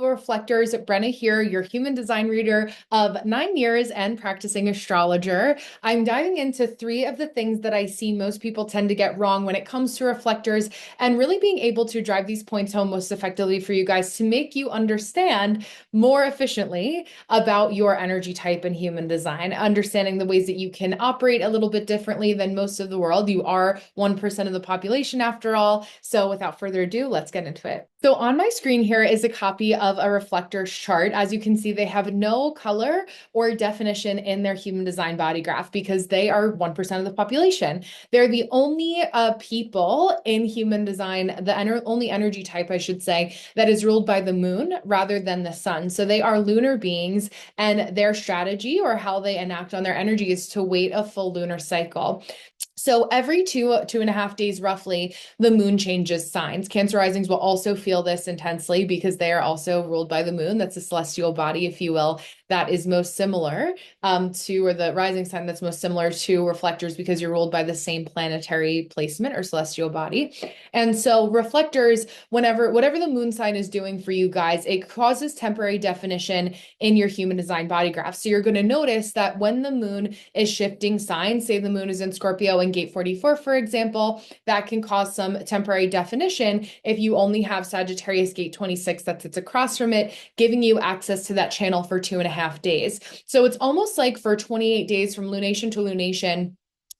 Reflectors. Brenna here, your human design reader of 9 years and practicing astrologer. I'm diving into three of the things that I see most people tend to get wrong when it comes to reflectors and really being able to drive these points home most effectively for you guys to make you understand more efficiently about your energy type and human design, understanding the ways that you can operate a little bit differently than most of the world. You are 1% of the population after all. So without further ado, let's get into it. So on my screen here is a copy of a reflector's chart. As you can see, they have no color or definition in their human design body graph because they are 1% of the population. They're the only people in human design, the only energy type, I should say, that is ruled by the moon rather than the sun. So they are lunar beings, and their strategy or how they enact on their energy is to wait a full lunar cycle. So every 2.5 days, roughly, the moon changes signs. Cancer risings will also feel this intensely because they are also ruled by the moon. That's a celestial body, if you will, that is most similar or the rising sign that's most similar to reflectors because you're ruled by the same planetary placement or celestial body. And so reflectors, whatever the moon sign is doing for you guys, it causes temporary definition in your human design body graph. So you're going to notice that when the moon is shifting signs, say the moon is in Scorpio and gate 44, for example, that can cause some temporary definition if you only have Sagittarius gate 26 that sits across from it, giving you access to that channel for 2.5 days. So it's almost like for 28 days from lunation to lunation,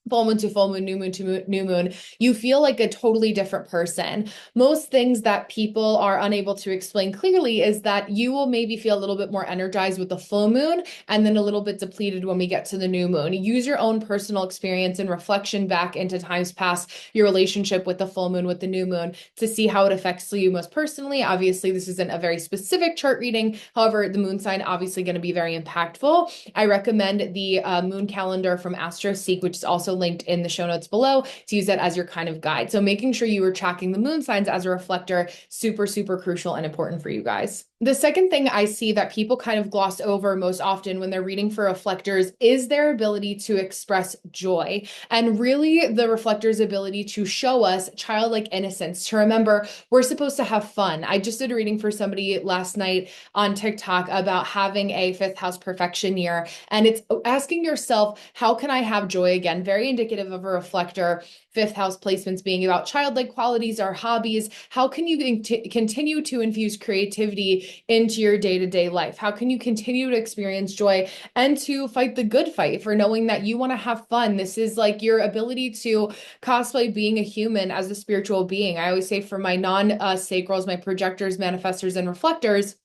full moon to full moon, new moon to new moon, you feel like a totally different person. Most things that people are unable to explain clearly is that you will maybe feel a little bit more energized with the full moon and then a little bit depleted when we get to the new moon. Use your own personal experience and reflection back into times past, your relationship with the full moon, with the new moon, to see how it affects you most personally. Obviously, this isn't a very specific chart reading. However, the moon sign obviously going to be very impactful. I recommend the moon calendar from AstroSeek, which is also linked in the show notes below, to use that as your kind of guide. So making sure you are tracking the moon signs as a reflector, super, super crucial and important for you guys. The second thing I see that people kind of gloss over most often when they're reading for reflectors is their ability to express joy, and really the reflector's ability to show us childlike innocence, to remember we're supposed to have fun. I just did a reading for somebody last night on TikTok about having a fifth house perfection year, and it's asking yourself, how can I have joy again? Very indicative of a reflector. Fifth house placements being about childlike qualities or hobbies. How can you continue to infuse creativity into your day-to-day life? How can you continue to experience joy and to fight the good fight for knowing that you want to have fun? This is like your ability to cosplay being a human as a spiritual being. I always say for my non-sacrals, my projectors, manifestors, and reflectors,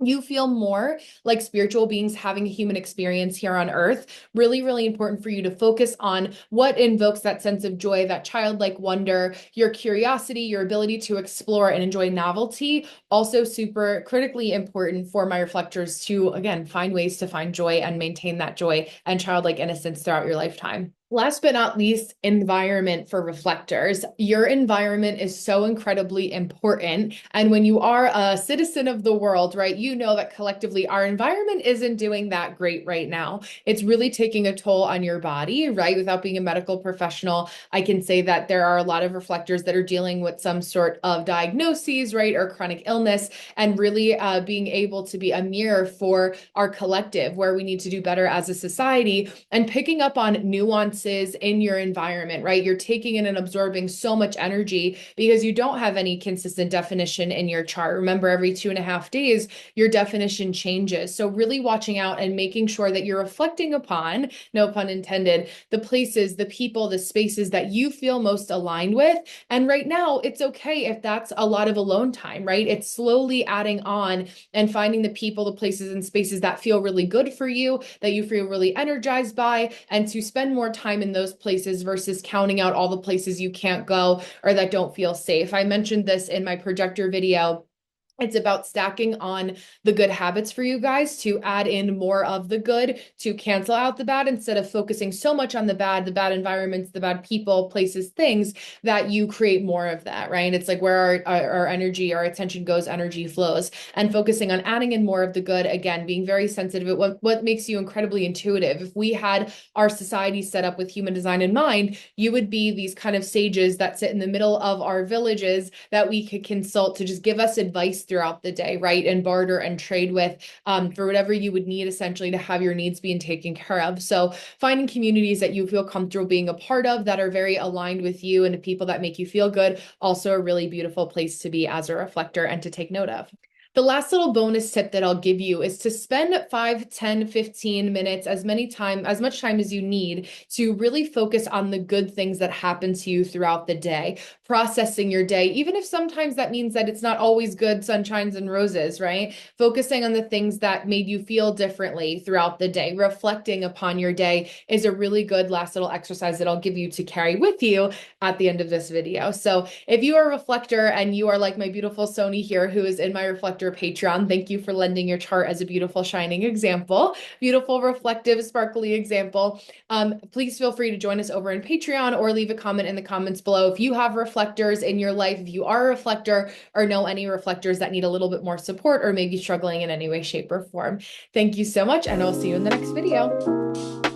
you feel more like spiritual beings having a human experience here on earth. Really, really important for you to focus on what invokes that sense of joy, that childlike wonder, your curiosity, your ability to explore and enjoy novelty. Also super critically important for my reflectors to, again, find ways to find joy and maintain that joy and childlike innocence throughout your lifetime. Last but not least, environment for reflectors. Your environment is so incredibly important. And when you are a citizen of the world, right, you know that collectively our environment isn't doing that great right now. It's really taking a toll on your body, right? Without being a medical professional, I can say that there are a lot of reflectors that are dealing with some sort of diagnoses, right, or chronic illness, and really being able to be a mirror for our collective, where we need to do better as a society, and picking up on nuance in your environment, right? You're taking in and absorbing so much energy because you don't have any consistent definition in your chart. Remember, every 2.5 days, your definition changes. So really watching out and making sure that you're reflecting upon, no pun intended, the places, the people, the spaces that you feel most aligned with. And right now, it's okay if that's a lot of alone time, right? It's slowly adding on and finding the people, the places, and spaces that feel really good for you, that you feel really energized by, and to spend more time in those places versus counting out all the places you can't go or that don't feel safe. I mentioned this in my projector video. It's about stacking on the good habits for you guys to add in more of the good, to cancel out the bad instead of focusing so much on the bad environments, the bad people, places, things, that you create more of that, right? It's like where our energy, our attention goes, energy flows, and focusing on adding in more of the good, again, being very sensitive at what makes you incredibly intuitive. If we had our society set up with human design in mind, you would be these kind of sages that sit in the middle of our villages that we could consult to just give us advice throughout the day, right? And barter and trade with for whatever you would need essentially to have your needs being taken care of. So finding communities that you feel comfortable being a part of that are very aligned with you and the people that make you feel good, also a really beautiful place to be as a reflector and to take note of. The last little bonus tip that I'll give you is to spend 5, 10, 15 minutes, as much time as you need to really focus on the good things that happen to you throughout the day, processing your day, even if sometimes that means that it's not always good sunshines and roses, right? Focusing on the things that made you feel differently throughout the day, reflecting upon your day is a really good last little exercise that I'll give you to carry with you at the end of this video. So if you are a reflector and you are like my beautiful Sony here, who is in my reflector Patreon, thank you for lending your chart as a beautiful shining example, beautiful reflective sparkly example. Please feel free to join us over in Patreon or leave a comment in the comments below if you have reflectors in your life, if you are a reflector or know any reflectors that need a little bit more support or maybe struggling in any way, shape, or form. Thank you so much, and I'll see you in the next video.